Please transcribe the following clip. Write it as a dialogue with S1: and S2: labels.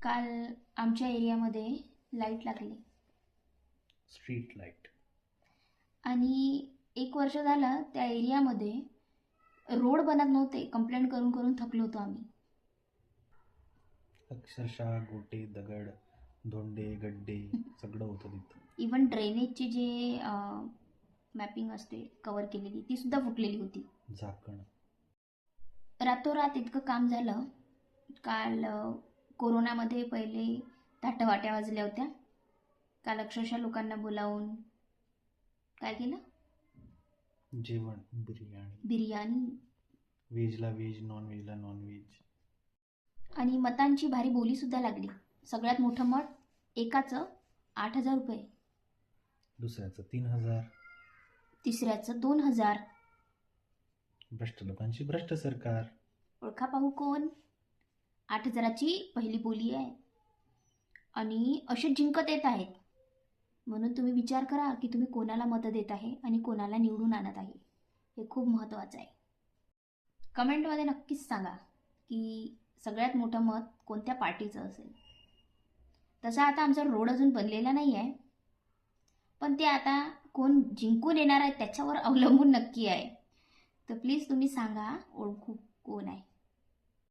S1: काल आमच्या एरियामध्ये लाईट लागली
S2: स्ट्रीट लाईट.
S1: आणि 1 वर्ष झालं त्या एरियामध्ये रोड बनत नव्हते. कंप्लेंट करून करून थकलो होतो आम्ही.
S2: अक्षरशः गोटे, दगड, धोंडे, गड्डे सगळं होतं तिथं.
S1: इवन ड्रेनेजची जे मॅपिंग असते कवर केलेली ती सुद्धा फुटलेली होती.
S2: झाकण.
S1: रातोरात इतकं काम झालं. काल कोरोनामध्ये पहिले ताटवाट्या वाजल्या होत्या. काल अक्षरशः लोकांना बोलावून काय केलं?
S2: जेवण, बिर्याणी.
S1: बिर्याणी.
S2: व्हेजला व्हेज, नॉन व्हेजला नॉन व्हेज.
S1: आणि मतांची भारी बोलीसुद्धा लागली. सगळ्यात मोठं मत एकाचं 8,000 रुपये,
S2: दुसऱ्याचं 3,000.
S1: तिसऱ्याचं 2,000.
S2: भ्रष्ट लोकांची भ्रष्ट सरकार.
S1: ओळखा पाहू कोण? 8,000ची पहिली बोली आहे आणि असे जिंकत येत आहेत. म्हणून तुम्ही विचार करा की तुम्ही कोणाला मतं देत आहे आणि कोणाला निवडून आणत आहे. हे खूप महत्त्वाचं आहे. कमेंटमध्ये नक्कीच सांगा की सगळ्यात मोठं मत कोणत्या पार्टीचं असेल. तसा आता आमचा रोड अजून बनलेला नाही आहे, पण ते आता कोण जिंकून येणार आहे त्याच्यावर अवलंबून नक्की आहे. तर प्लीज तुम्ही सांगा ओळखू कोण आहे.